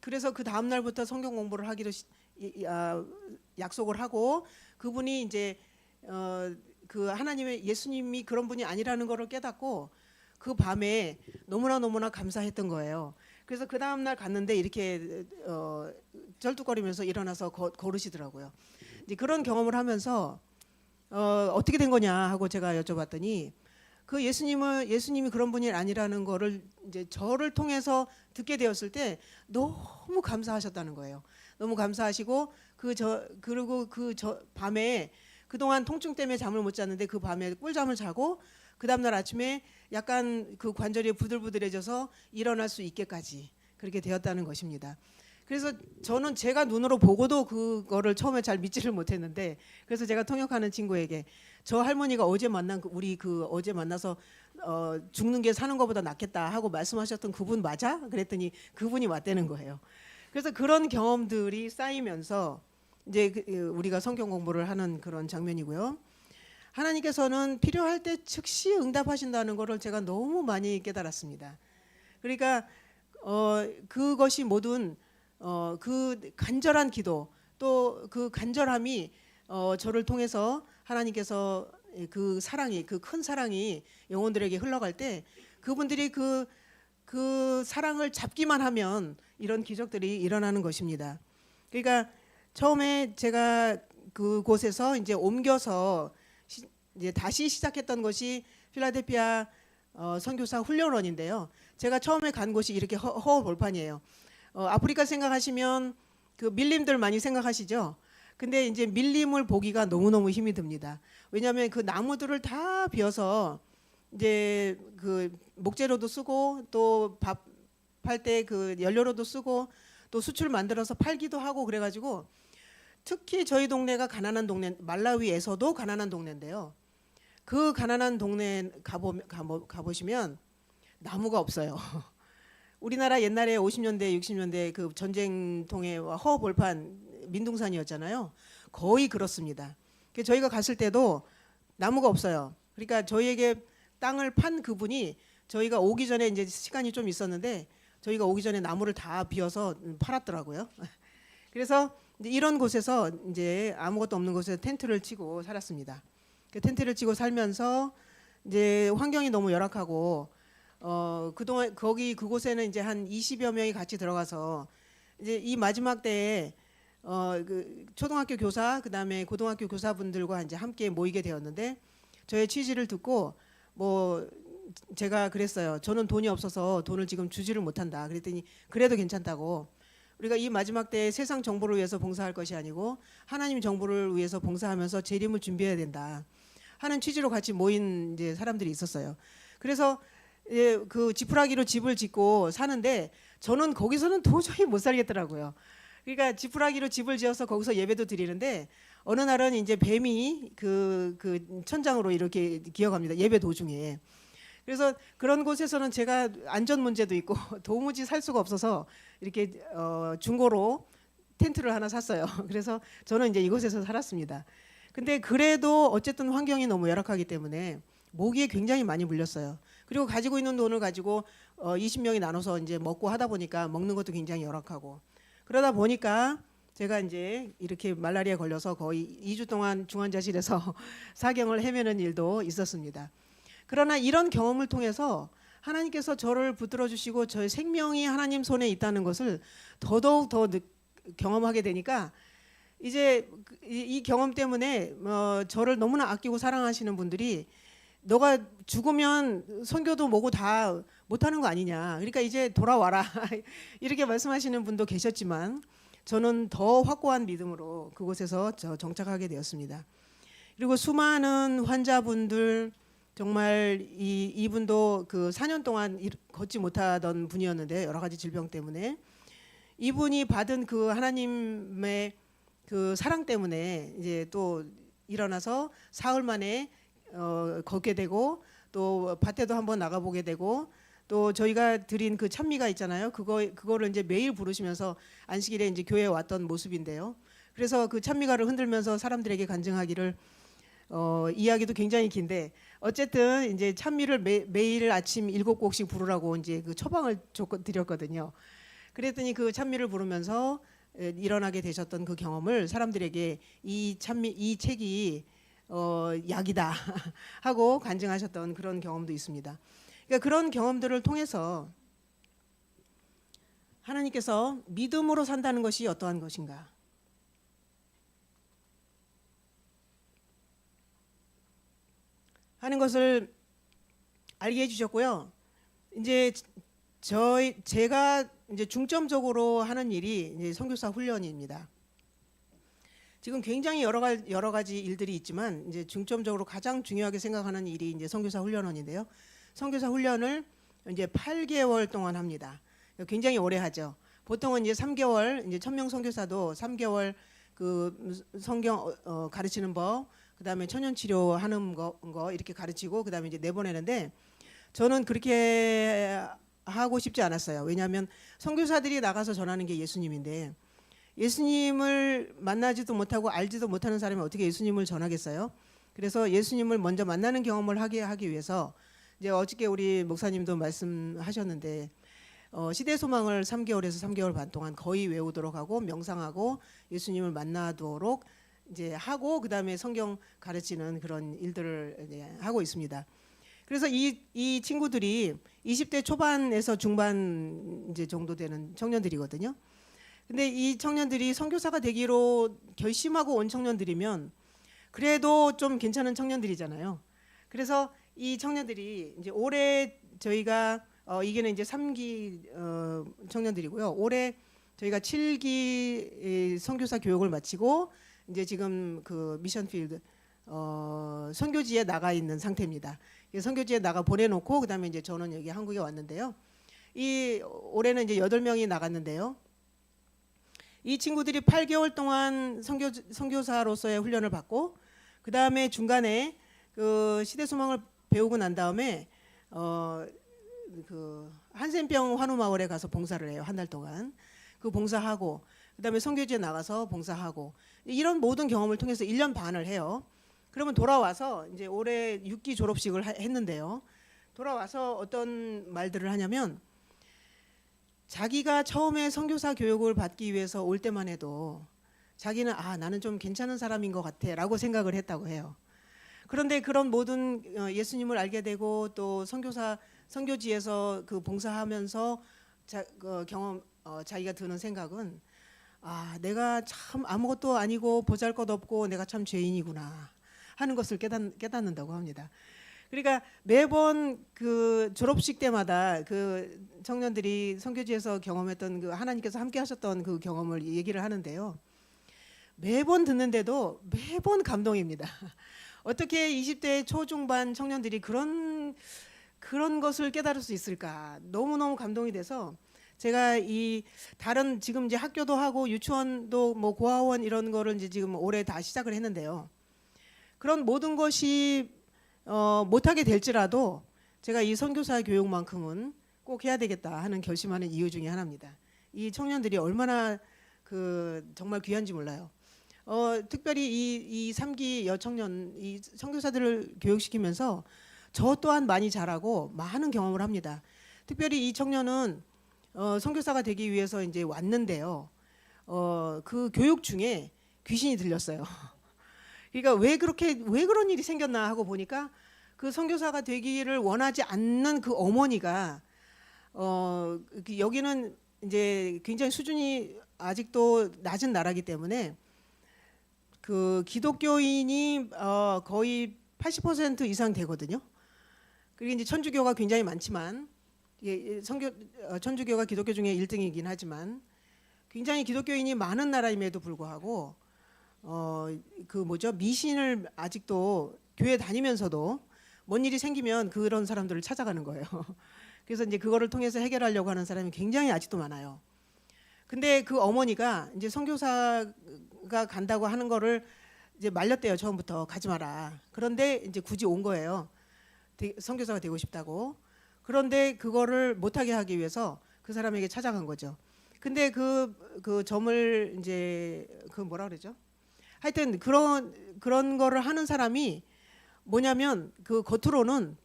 S1: 그래서 그 다음 날부터 성경 공부를 하기로 약속을 하고 그분이 이제 그 하나님의 예수님이 그런 분이 아니라는 것을 깨닫고 그 밤에 너무나 감사했던 거예요. 그래서 그 다음 날 갔는데 이렇게 쩔뚝거리면서 일어나서 걸으시더라고요. 이제 그런 경험을 하면서 어떻게 된 거냐 하고 제가 여쭤봤더니 그 예수님이 그런 분이 아니라는 거를 이제 저를 통해서 듣게 되었을 때 너무 감사하셨다는 거예요. 너무 감사하시고 그리고 밤에 그동안 통증 때문에 잠을 못 잤는데 그 밤에 꿀잠을 자고 그 다음날 아침에 약간 그 관절이 부들부들해져서 일어날 수 있게까지 그렇게 되었다는 것입니다. 그래서 저는 제가 눈으로 보고도 그거를 처음에 잘 믿지를 못했는데 그래서 제가 통역하는 친구에게 저 할머니가 어제 만난 우리 어제 만나서 죽는 게 사는 것보다 낫겠다 하고 말씀하셨던 그분 맞아? 그랬더니 그분이 맞다는 거예요. 그래서 그런 경험들이 쌓이면서 이제 우리가 성경 공부를 하는 그런 장면이고요. 하나님께서는 필요할 때 즉시 응답하신다는 것을 제가 너무 많이 깨달았습니다. 그러니까 그것이 모든 그 간절한 기도 또 그 간절함이 저를 통해서 하나님께서 그 사랑이 그 큰 사랑이 영혼들에게 흘러갈 때 그분들이 그 사랑을 잡기만 하면 이런 기적들이 일어나는 것입니다. 그러니까 처음에 제가 그곳에서 이제 옮겨서 이제 다시 시작했던 것이 필라델피아 선교사 훈련원인데요. 제가 처음에 간 곳이 이렇게 허허벌판이에요. 아프리카 생각하시면 그 밀림들 많이 생각하시죠? 근데 이제 밀림을 보기가 너무너무 힘이 듭니다. 왜냐하면 그 나무들을 다 베어서 이제 그 목재로도 쓰고 또 밥 팔 때 그 연료로도 쓰고 또 수출 만들어서 팔기도 하고 그래가지고 특히 저희 동네가 가난한 동네 말라위에서도 가난한 동네인데요. 그 가난한 동네 가보시면 나무가 없어요. 우리나라 옛날에 50년대 60년대 그 전쟁통에 허벌판 민둥산이었잖아요. 거의 그렇습니다. 저희가 갔을 때도 나무가 없어요. 그러니까 저희에게 땅을 판 그분이 저희가 오기 전에 이제 시간이 좀 있었는데 저희가 오기 전에 나무를 다 비워서 팔았더라고요. 그래서 이런 곳에서 이제 아무것도 없는 곳에 텐트를 치고 살았습니다. 텐트를 치고 살면서 이제 환경이 너무 열악하고 그동안 그곳에는 이제 한 20여 명이 같이 들어가서 이제 이 마지막 때에 그 초등학교 교사 그다음에 고등학교 교사분들과 이제 함께 모이게 되었는데 저의 취지를 듣고 뭐 제가 그랬어요. 저는 돈이 없어서 돈을 지금 주지를 못한다. 그랬더니 그래도 괜찮다고. 우리가 이 마지막 때에 세상 정보를 위해서 봉사할 것이 아니고 하나님 정보를 위해서 봉사하면서 재림을 준비해야 된다 하는 취지로 같이 모인 이제 사람들이 있었어요. 그래서 그 지푸라기로 집을 짓고 사는데 저는 거기서는 도저히 못 살겠더라고요. 그러니까 지푸라기로 집을 지어서 거기서 예배도 드리는데 어느 날은 이제 뱀이 그 천장으로 이렇게 기어갑니다. 예배 도중에. 그래서 그런 곳에서는 제가 안전 문제도 있고 도무지 살 수가 없어서 이렇게 중고로 텐트를 하나 샀어요. 그래서 저는 이제 이곳에서 살았습니다. 근데 그래도 어쨌든 환경이 너무 열악하기 때문에 모기에 굉장히 많이 물렸어요. 그리고 가지고 있는 돈을 가지고 20명이 나눠서 이제 먹고 하다 보니까 먹는 것도 굉장히 열악하고, 그러다 보니까 제가 이제 이렇게 말라리아에 걸려서 거의 2주 동안 중환자실에서 사경을 헤매는 일도 있었습니다. 그러나 이런 경험을 통해서 하나님께서 저를 붙들어 주시고 저의 생명이 하나님 손에 있다는 것을 더더욱 더 경험하게 되니까, 이제 이 경험 때문에 저를 너무나 아끼고 사랑하시는 분들이 너가 죽으면 선교도 뭐고 다 못하는 거 아니냐, 그러니까 이제 돌아와라 이렇게 말씀하시는 분도 계셨지만, 저는 더 확고한 믿음으로 그곳에서 정착하게 되었습니다. 그리고 수많은 환자분들, 정말 이분도 그 4년 동안 걷지 못하던 분이었는데 여러 가지 질병 때문에, 이분이 받은 그 하나님의 그 사랑 때문에 이제 또 일어나서 사흘 만에 걷게 되고, 또 밭에도 한번 나가보게 되고, 또 저희가 드린 그 찬미가 있잖아요. 그거를 이제 매일 부르시면서 안식일에 이제 교회에 왔던 모습인데요. 그래서 그 찬미가를 흔들면서 사람들에게 간증하기를, 이야기도 굉장히 긴데, 어쨌든 이제 찬미를 매일 아침 7곡씩 부르라고 이제 그 처방을 드렸거든요. 그랬더니 그 찬미를 부르면서 일어나게 되셨던 그 경험을 사람들에게 이 책이 약이다 하고 간증하셨던 그런 경험도 있습니다. 그러니까 그런 경험들을 통해서 하나님께서 믿음으로 산다는 것이 어떠한 것인가 하는 것을 알게 해주셨고요. 이제 제가 이제 중점적으로 하는 일이 이제 선교사 훈련입니다. 지금 굉장히 여러 가지 일들이 있지만, 이제 중점적으로 가장 중요하게 생각하는 일이 이제 선교사 훈련원인데요. 선교사 훈련을 이제 8개월 동안 합니다. 굉장히 오래 하죠. 보통은 이제 3개월, 이제 1000명 선교사도 3개월 그 성경 가르치는 법, 그다음에 천연 치료하는 거 이렇게 가르치고, 그다음에 이제 내보내는데, 저는 그렇게 하고 싶지 않았어요. 왜냐하면 선교사들이 나가서 전하는 게 예수님인데, 예수님을 만나지도 못하고 알지도 못하는 사람이 어떻게 예수님을 전하겠어요? 그래서 예수님을 먼저 만나는 경험을 하기 위해서, 이제 어저께 우리 목사님도 말씀하셨는데, 시대 소망을 3개월에서 3개월 반 동안 거의 외우도록 하고 명상하고 예수님을 만나도록 이제 하고, 그다음에 성경 가르치는 그런 일들을 이제 하고 있습니다. 그래서 이 친구들이 20대 초반에서 중반 이제 정도 되는 청년들이거든요. 근데 이 청년들이 선교사가 되기로 결심하고 온 청년들이면 그래도 좀 괜찮은 청년들이잖아요. 그래서 이 청년들이 이제 올해 저희가 이게는 이제 3기 청년들이고요. 올해 저희가 7기 선교사 교육을 마치고 이제 지금 그 미션필드 선교지에 나가 있는 상태입니다. 선교지에 나가 보내놓고 그다음에 이제 저는 여기 한국에 왔는데요. 이 올해는 이제 8명이 나갔는데요. 이 친구들이 8개월 동안 선교사로서의 훈련을 받고, 그 다음에 중간에 그 시대소망을 배우고 난 다음에 그 한센병 환우마을에 가서 봉사를 해요. 한 달 동안 그 봉사하고, 그 다음에 선교지에 나가서 봉사하고, 이런 모든 경험을 통해서 1년 반을 해요. 그러면 돌아와서 이제 올해 6기 졸업식을 했는데요. 돌아와서 어떤 말들을 하냐면, 자기가 처음에 선교사 교육을 받기 위해서 올 때만 해도 자기는 나는 좀 괜찮은 사람인 것 같아 라고 생각을 했다고 해요. 그런데 그런 모든 예수님을 알게 되고, 또 선교지에서 그 봉사하면서 자기가 드는 생각은, 내가 참 아무것도 아니고 보잘것없고 내가 참 죄인이구나 하는 것을 깨닫는다고 합니다. 그러니까 매번 그 졸업식 때마다 그 청년들이 선교지에서 경험했던 그 하나님께서 함께 하셨던 그 경험을 얘기를 하는데요. 매번 듣는데도 매번 감동입니다. 어떻게 20대 초중반 청년들이 그런 것을 깨달을 수 있을까? 너무너무 감동이 돼서, 제가 이 다른 지금 이제 학교도 하고 유치원도 뭐 고아원 이런 거를 이제 지금 올해 다 시작을 했는데요. 그런 모든 것이 못하게 될지라도 제가 이 선교사 교육만큼은 꼭 해야 되겠다 하는 결심하는 이유 중에 하나입니다. 이 청년들이 얼마나 정말 귀한지 몰라요. 특별히 이 3기 여청년 이 선교사들을 교육시키면서 저 또한 많이 자라고 많은 경험을 합니다. 특별히 이 청년은 선교사가 되기 위해서 이제 왔는데요. 그 교육 중에 귀신이 들렸어요. 그러니까 왜 그런 일이 생겼나 하고 보니까 그 선교사가 되기를 원하지 않는 그 어머니가 여기는 이제 굉장히 수준이 아직도 낮은 나라이기 때문에 그 기독교인이 거의 80% 이상 되거든요. 그리고 이제 천주교가 굉장히 많지만 천주교가 기독교 중에 1등이긴 하지만 굉장히 기독교인이 많은 나라임에도 불구하고 미신을 아직도 교회 다니면서도 뭔 일이 생기면 그런 사람들을 찾아가는 거예요. 그래서 이제 그거를 통해서 해결하려고 하는 사람이 굉장히 아직도 많아요. 근데 그 어머니가 이제 선교사가 간다고 하는 거를 이제 말렸대요. 처음부터 가지 마라. 그런데 이제 굳이 온 거예요. 선교사가 되고 싶다고. 그런데 그거를 못하게 하기 위해서 그 사람에게 찾아간 거죠. 근데 그 점을 이제 그 뭐라 그러죠? 하여튼 그런 거를 하는 사람이 뭐냐면 그 겉으로는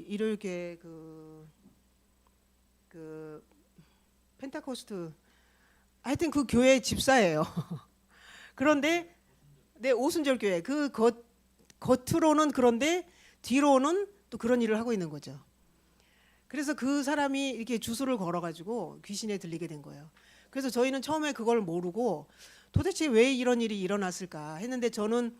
S1: 이렇게 그 펜타코스트 하여튼 그 교회 집사예요. 그런데 오순절 교회 그 겉으로는 그런데 뒤로는 또 그런 일을 하고 있는 거죠. 그래서 그 사람이 이렇게 주술을 걸어가지고 귀신에 들리게 된 거예요. 그래서 저희는 처음에 그걸 모르고 도대체 왜 이런 일이 일어났을까 했는데 저는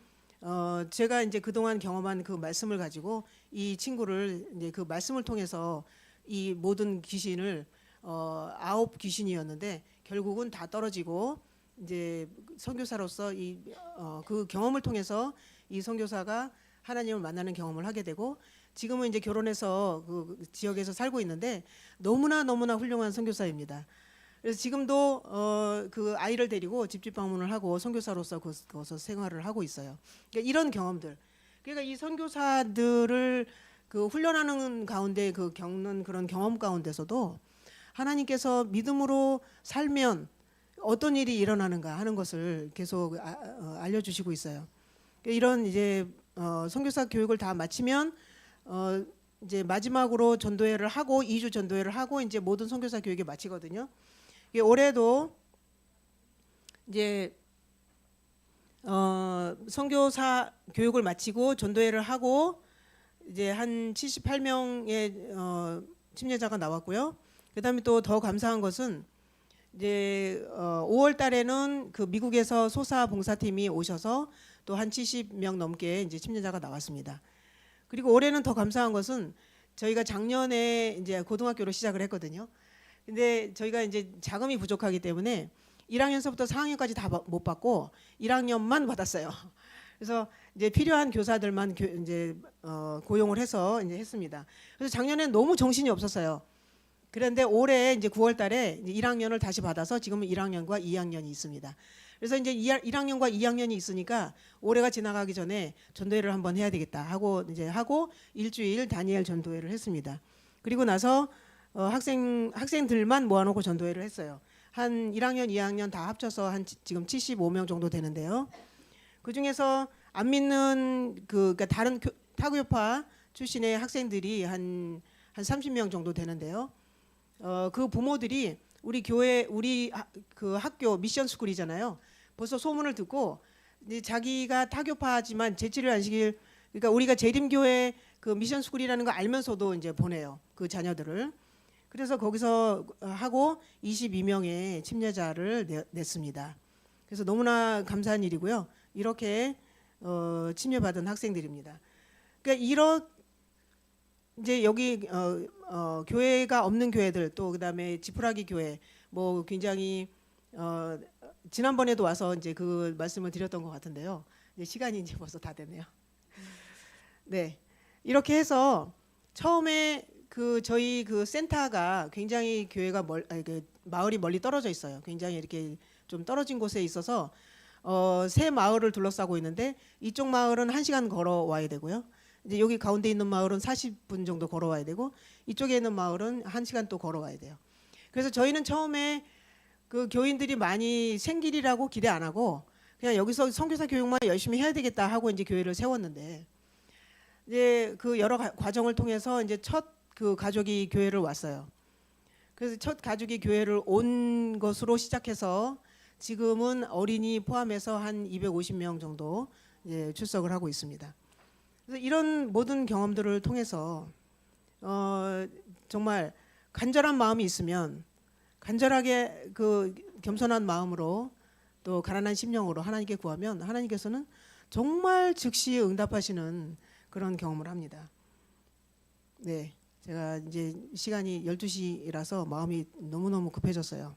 S1: 제가 이제 그동안 경험한 그 말씀을 가지고 이 친구를 이제 그 말씀을 통해서 이 모든 귀신을 9 귀신이었는데 결국은 다 떨어지고 이제 선교사로서 그 경험을 통해서 이 선교사가 하나님을 만나는 경험을 하게 되고 지금은 이제 결혼해서 그 지역에서 살고 있는데 너무나 훌륭한 선교사입니다. 그래서 지금도 그 아이를 데리고 집집 방문을 하고 선교사로서 거기서 생활을 하고 있어요. 그러니까 이런 경험들. 그러니까 이 선교사들을 그 훈련하는 가운데 그 겪는 그런 경험 가운데서도 하나님께서 믿음으로 살면 어떤 일이 일어나는가 하는 것을 계속 알려주시고 있어요. 그러니까 이런 이제 선교사 교육을 다 마치면 이제 마지막으로 전도회를 하고 2주 전도회를 하고 이제 모든 선교사 교육이 마치거든요. 올해도 이제 선교사 교육을 마치고 전도회를 하고 이제 한 78명의 침례자가 나왔고요. 그다음에 또 더 감사한 것은 이제 5월 달에는 그 미국에서 소사 봉사팀이 오셔서 또 한 70명 넘게 이제 침례자가 나왔습니다. 그리고 올해는 더 감사한 것은 저희가 작년에 이제 고등학교로 시작을 했거든요. 근데 저희가 이제 자금이 부족하기 때문에 1학년서부터 4학년까지 다 못 받고 1학년만 받았어요. 그래서 이제 필요한 교사들만 이제 고용을 해서 이제 했습니다. 그래서 작년에는 너무 정신이 없었어요. 그런데 올해 이제 9월 달에 이제 1학년을 다시 받아서 지금은 1학년과 2학년이 있습니다. 그래서 이제 1학년과 2학년이 있으니까 올해가 지나가기 전에 전도회를 한번 해야 되겠다 하고 일주일 다니엘 전도회를 했습니다. 그리고 나서 학생들만 모아놓고 전도회를 했어요. 한 1학년, 2학년 다 합쳐서 한 지금 75명 정도 되는데요. 그 중에서 안 믿는 그러니까 다른 타교파 출신의 학생들이 한 30명 정도 되는데요. 그 부모들이 우리 교회 그 학교 미션 스쿨이잖아요. 벌써 소문을 듣고 이제 자기가 타교파지만 재치를 안 시킬 그러니까 우리가 재림교회 그 미션 스쿨이라는 거 알면서도 이제 보내요. 그 자녀들을. 그래서 거기서 하고 22명의 침례자를 냈습니다. 그래서 너무나 감사한 일이고요. 이렇게 침례받은 학생들입니다. 그러니까 이제 여기 교회가 없는 교회들 또 그다음에 지푸라기 교회 뭐 굉장히 지난번에도 와서 이제 그 말씀을 드렸던 것 같은데요. 이제 시간이 이제 벌써 다 됐네요. 네, 이렇게 해서 처음에 저희 그 센터가 굉장히 교회가 마을이 멀리 떨어져 있어요. 굉장히 이렇게 좀 떨어진 곳에 있어서 세 마을을 둘러싸고 있는데 이쪽 마을은 1시간 걸어와야 되고요. 이제 여기 가운데 있는 마을은 40분 정도 걸어와야 되고 이쪽에 있는 마을은 1시간 또 걸어와야 돼요. 그래서 저희는 처음에 그 교인들이 많이 생기리라고 기대 안 하고 그냥 여기서 선교사 교육만 열심히 해야 되겠다 하고 이제 교회를 세웠는데 이제 그 여러 과정을 통해서 이제 첫 그 가족이 교회를 왔어요. 그래서 첫 가족이 교회를 온 것으로 시작해서 지금은 어린이 포함해서 한 250명 정도 출석을 하고 있습니다. 그래서 이런 모든 경험들을 통해서 정말 간절한 마음이 있으면 간절하게 그 겸손한 마음으로 또 가난한 심령으로 하나님께 구하면 하나님께서는 정말 즉시 응답하시는 그런 경험을 합니다. 네, 제가 이제 시간이 12시라서 마음이 너무너무 급해졌어요.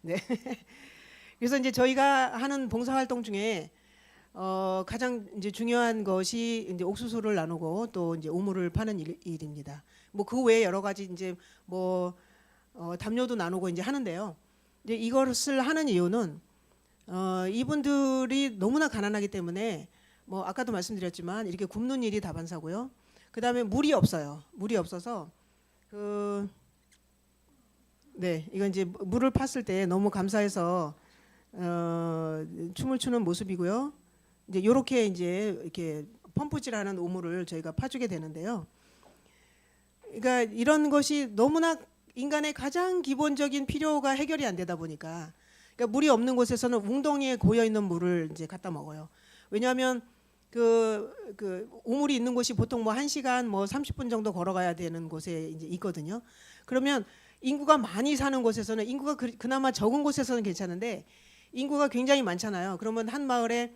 S1: 네. 그래서 이제 저희가 하는 봉사활동 중에 가장 이제 중요한 것이 이제 옥수수를 나누고 또 이제 우물을 파는 일입니다. 뭐 그 외에 여러 가지 이제 뭐 담요도 나누고 이제 하는데요. 이제 이것을 하는 이유는 이분들이 너무나 가난하기 때문에 뭐 아까도 말씀드렸지만 이렇게 굽는 일이 다반사고요. 그다음에 물이 없어요. 물이 없어서 네, 이건 이제 물을 팠을 때 너무 감사해서 춤을 추는 모습이고요. 이제 이렇게 이제 이렇게 펌프질하는 우물을 저희가 파주게 되는데요. 그러니까 이런 것이 너무나 인간의 가장 기본적인 필요가 해결이 안 되다 보니까, 그러니까 물이 없는 곳에서는 웅덩이에 고여 있는 물을 이제 갖다 먹어요. 왜냐하면 그 우물이 있는 곳이 보통 뭐 1시간 뭐 30분 정도 걸어가야 되는 곳에 이제 있거든요. 그러면 인구가 많이 사는 곳에서는, 인구가 그나마 적은 곳에서는 괜찮은데 인구가 굉장히 많잖아요. 그러면 한 마을에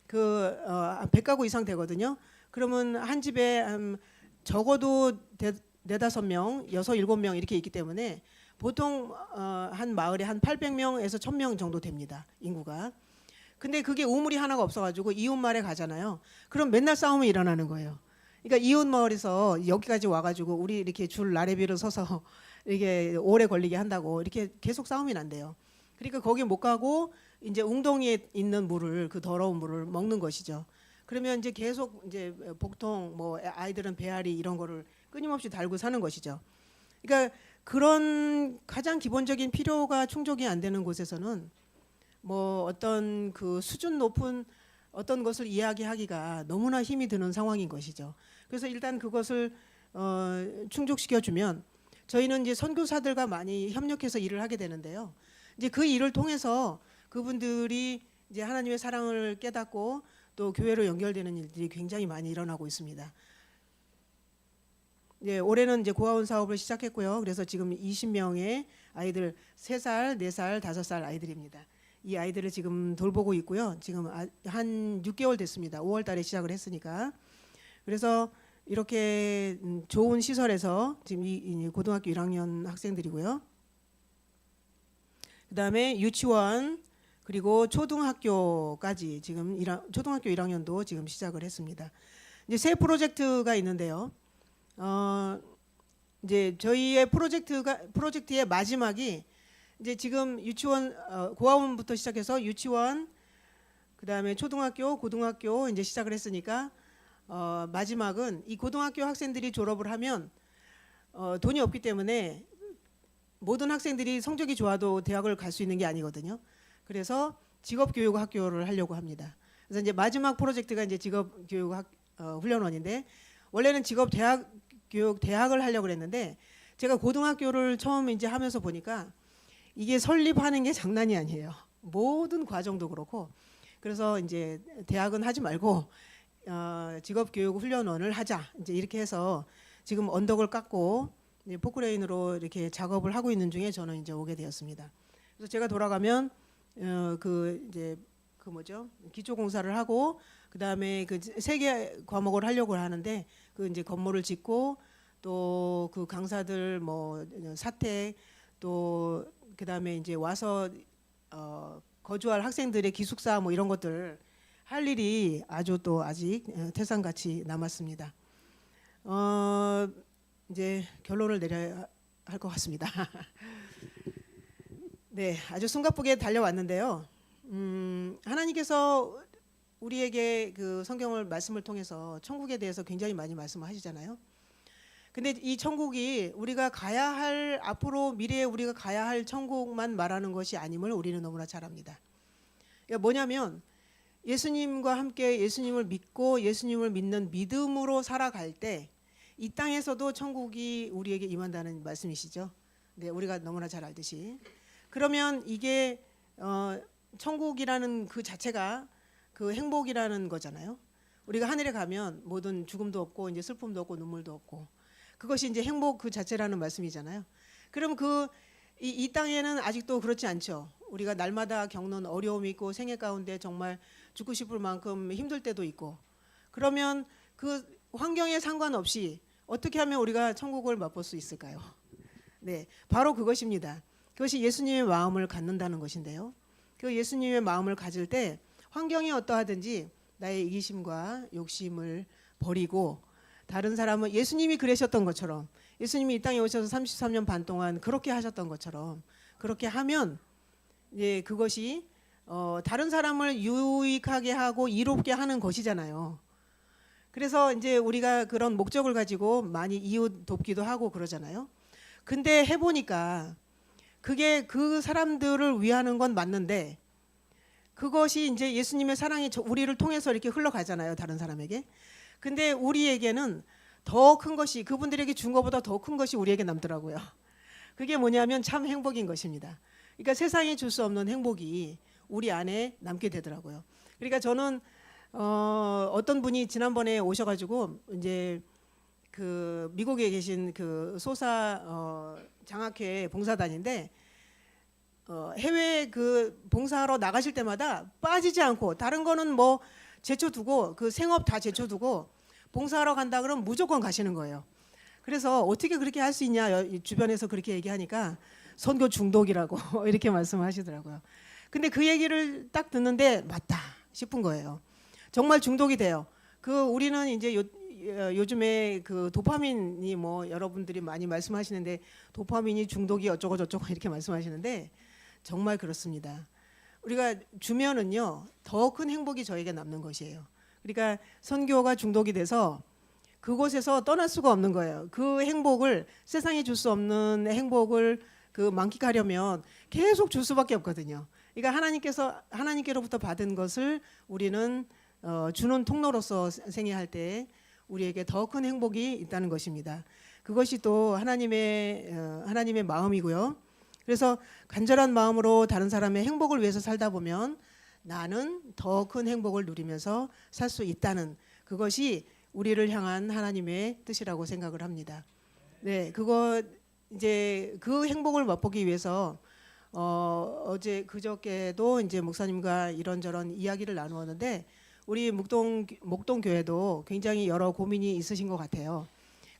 S1: 100가구 이상 되거든요. 그러면 한 집에 적어도 4-5명, 6-7명 이렇게 있기 때문에 보통 한 마을에 한 800명에서 1000명 정도 됩니다. 인구가. 근데 그게 우물이 하나가 없어가지고 이웃 마을에 가잖아요. 그럼 맨날 싸움이 일어나는 거예요. 그러니까 이웃 마을에서 여기까지 와가지고 우리 이렇게 줄 나래비를 서서 이게 오래 걸리게 한다고 이렇게 계속 싸움이 난대요. 그러니까 거기 못 가고 이제 웅덩이에 있는 물을, 그 더러운 물을 먹는 것이죠. 그러면 이제 계속 이제 복통, 뭐 아이들은 배앓이 이런 거를 끊임없이 달고 사는 것이죠. 그러니까 그런 가장 기본적인 필요가 충족이 안 되는 곳에서는 뭐 어떤 그 수준 높은 어떤 것을 이야기하기가 너무나 힘이 드는 상황인 것이죠. 그래서 일단 그것을 충족시켜 주면 저희는 이제 선교사들과 많이 협력해서 일을 하게 되는데요. 이제 그 일을 통해서 그분들이 이제 하나님의 사랑을 깨닫고 또 교회로 연결되는 일들이 굉장히 많이 일어나고 있습니다. 예, 올해는 이제 고아원 사업을 시작했고요. 그래서 지금 20명의 아이들, 3살, 4살, 5살 아이들입니다. 이 아이들을 지금 돌보고 있고요. 지금 한 6개월 됐습니다. 5월 달에 시작을 했으니까. 그래서 이렇게 좋은 시설에서 지금 이 고등학교 1학년 학생들이고요. 그다음에 유치원 그리고 초등학교까지 지금 초등학교 1학년도 지금 시작을 했습니다. 이제 새 프로젝트가 있는데요. 이제 저희의 프로젝트의 마지막이 이제 지금 유치원 고아원부터 시작해서 유치원 그다음에 초등학교, 고등학교 이제 시작을 했으니까 마지막은 이 고등학교 학생들이 졸업을 하면 돈이 없기 때문에 모든 학생들이 성적이 좋아도 대학을 갈 수 있는 게 아니거든요. 그래서 직업교육 학교를 하려고 합니다. 그래서 이제 마지막 프로젝트가 이제 직업교육 훈련원인데 원래는 대학을 하려고 그랬는데 제가 고등학교를 처음 이제 하면서 보니까 이게 설립하는 게 장난이 아니에요. 모든 과정도 그렇고. 그래서 이제 대학은 하지 말고 직업교육 훈련원을 하자. 이제 이렇게 해서 지금 언덕을 깎고 포크레인으로 이렇게 작업을 하고 있는 중에 저는 이제 오게 되었습니다. 그래서 제가 돌아가면 기초 공사를 하고 그다음에 그 3개 과목을 하려고 하는데 그 이제 건물을 짓고 또 그 강사들 뭐 사택 또 그다음에 이제 와서 거주할 학생들의 기숙사 뭐 이런 것들 할 일이 아직 태산같이 남았습니다. 이제 결론을 내려야 할 것 같습니다. 네, 아주 숨가쁘게 달려왔는데요. 하나님께서 우리에게 그 성경을 말씀을 통해서 천국에 대해서 굉장히 많이 말씀하시잖아요. 근데 이 천국이 우리가 가야 할 앞으로 미래에 우리가 가야 할 천국만 말하는 것이 아님을 우리는 너무나 잘 압니다. 그러니까 뭐냐면 예수님과 함께 예수님을 믿고 예수님을 믿는 믿음으로 살아갈 때 이 땅에서도 천국이 우리에게 임한다는 말씀이시죠. 네, 우리가 너무나 잘 알듯이. 그러면 이게 천국이라는 그 자체가 그 행복이라는 거잖아요. 우리가 하늘에 가면 모든 죽음도 없고 이제 슬픔도 없고 눈물도 없고 그것이 이제 행복 그 자체라는 말씀이잖아요. 그럼 이 땅에는 아직도 그렇지 않죠. 우리가 날마다 겪는 어려움이 있고 생애 가운데 정말 죽고 싶을 만큼 힘들 때도 있고 그러면 그 환경에 상관없이 어떻게 하면 우리가 천국을 맛볼 수 있을까요? 네, 바로 그것입니다. 그것이 예수님의 마음을 갖는다는 것인데요. 그 예수님의 마음을 가질 때 환경이 어떠하든지 나의 이기심과 욕심을 버리고 다른 사람은 예수님이 그러셨던 것처럼 예수님이 이 땅에 오셔서 33년 반 동안 그렇게 하셨던 것처럼 그렇게 하면 예, 그것이 다른 사람을 유익하게 하고 이롭게 하는 것이잖아요. 그래서 이제 우리가 그런 목적을 가지고 많이 이웃 돕기도 하고 그러잖아요. 근데 해보니까 그게 그 사람들을 위하는 건 맞는데 그것이 이제 예수님의 사랑이 우리를 통해서 이렇게 흘러가잖아요. 다른 사람에게. 근데 우리에게는 더 큰 것이 그분들에게 준 것보다 더 큰 것이 우리에게 남더라고요. 그게 뭐냐면 참 행복인 것입니다. 그러니까 세상에 줄 수 없는 행복이 우리 안에 남게 되더라고요. 그러니까 저는 어떤 분이 지난번에 오셔가지고 이제 그 미국에 계신 그 소사 장학회 봉사단인데 해외 그 봉사하러 나가실 때마다 빠지지 않고 다른 거는 뭐 제쳐두고 그 생업 다 제쳐두고 봉사하러 간다 그러면 무조건 가시는 거예요. 그래서 어떻게 그렇게 할 수 있냐 주변에서 그렇게 얘기하니까 선교 중독이라고 이렇게 말씀하시더라고요. 근데 그 얘기를 딱 듣는데 맞다 싶은 거예요. 정말 중독이 돼요. 그 우리는 이제 요즘에 그 도파민이 뭐 여러분들이 많이 말씀하시는데 도파민이 중독이 어쩌고 저쩌고 이렇게 말씀하시는데 정말 그렇습니다. 우리가 주면은요 더 큰 행복이 저에게 남는 것이에요. 그러니까 선교가 중독이 돼서 그곳에서 떠날 수가 없는 거예요. 그 행복을 세상에 줄 수 없는 행복을 그 만끽하려면 계속 줄 수밖에 없거든요. 그러니까 하나님께로부터 받은 것을 우리는 주는 통로로서 생애할 때 우리에게 더 큰 행복이 있다는 것입니다. 그것이 또 하나님의 마음이고요. 그래서 간절한 마음으로 다른 사람의 행복을 위해서 살다 보면 나는 더 큰 행복을 누리면서 살 수 있다는 그것이 우리를 향한 하나님의 뜻이라고 생각을 합니다. 네, 이제 그 행복을 맛보기 위해서 어제 그저께도 이제 목사님과 이런저런 이야기를 나누었는데 우리 목동 교회도 굉장히 여러 고민이 있으신 것 같아요.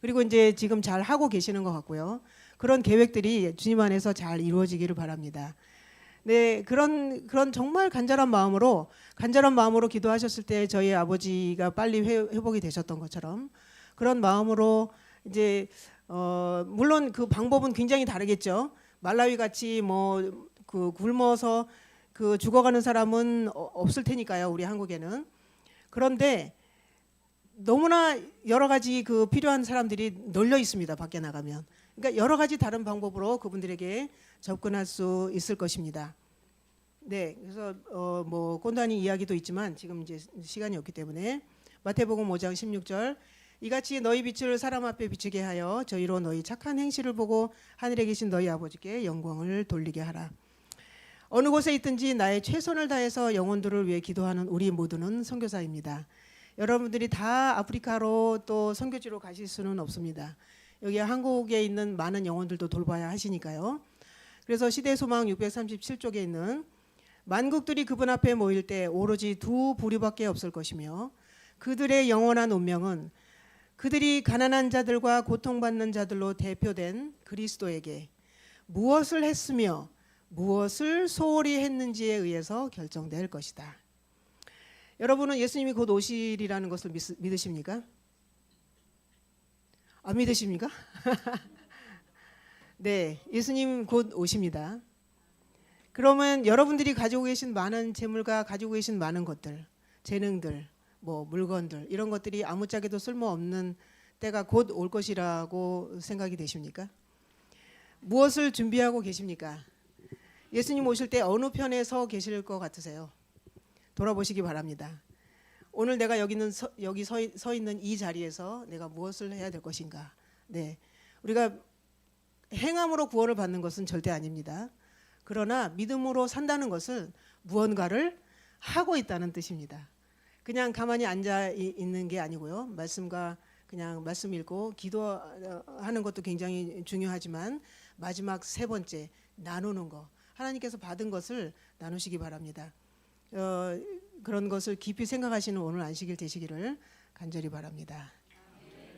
S1: 그리고 이제 지금 잘 하고 계시는 것 같고요. 그런 계획들이 주님 안에서 잘 이루어지기를 바랍니다. 네, 그런 정말 간절한 마음으로 기도하셨을 때 저희 아버지가 빨리 회복이 되셨던 것처럼 그런 마음으로 이제 물론 그 방법은 굉장히 다르겠죠. 말라위 같이 뭐 그 굶어서 그 죽어가는 사람은 없을 테니까요. 우리 한국에는. 그런데 너무나 여러 가지 그 필요한 사람들이 널려 있습니다. 밖에 나가면. 그러니까 여러 가지 다른 방법으로 그분들에게 접근할 수 있을 것입니다. 네, 그래서 뭐 꼰단이 이야기도 있지만 지금 이제 시간이 없기 때문에 마태복음 5장 16절 이같이 너희 빛을 사람 앞에 비추게 하여 저희로 너희 착한 행실을 보고 하늘에 계신 너희 아버지께 영광을 돌리게 하라. 어느 곳에 있든지 나의 최선을 다해서 영혼들을 위해 기도하는 우리 모두는 선교사입니다. 여러분들이 다 아프리카로 또 선교지로 가실 수는 없습니다. 여기 한국에 있는 많은 영혼들도 돌봐야 하시니까요. 그래서 시대소망 637쪽에 있는 만국들이 그분 앞에 모일 때 오로지 두 부류밖에 없을 것이며 그들의 영원한 운명은 그들이 가난한 자들과 고통받는 자들로 대표된 그리스도에게 무엇을 했으며 무엇을 소홀히 했는지에 의해서 결정될 것이다. 여러분은 예수님이 곧 오시리라는 것을 믿으십니까? 안 믿으십니까? 네, 예수님 곧 오십니다. 그러면 여러분들이 가지고 계신 많은 재물과 가지고 계신 많은 것들, 재능들, 뭐 물건들 이런 것들이 아무짝에도 쓸모없는 때가 곧 올 것이라고 생각이 되십니까? 무엇을 준비하고 계십니까? 예수님 오실 때 어느 편에 서 계실 것 같으세요? 돌아보시기 바랍니다. 오늘 내가 여기 서 있는 이 자리에서 내가 무엇을 해야 될 것인가. 네, 우리가 행함으로 구원을 받는 것은 절대 아닙니다. 그러나 믿음으로 산다는 것은 무언가를 하고 있다는 뜻입니다. 그냥 가만히 앉아 있는 게 아니고요. 말씀과 그냥 말씀 읽고 기도하는 것도 굉장히 중요하지만 마지막 세 번째 나누는 거, 하나님께서 받은 것을 나누시기 바랍니다. 그런 것을 깊이 생각하시는 오늘 안식일 되시기를 간절히 바랍니다.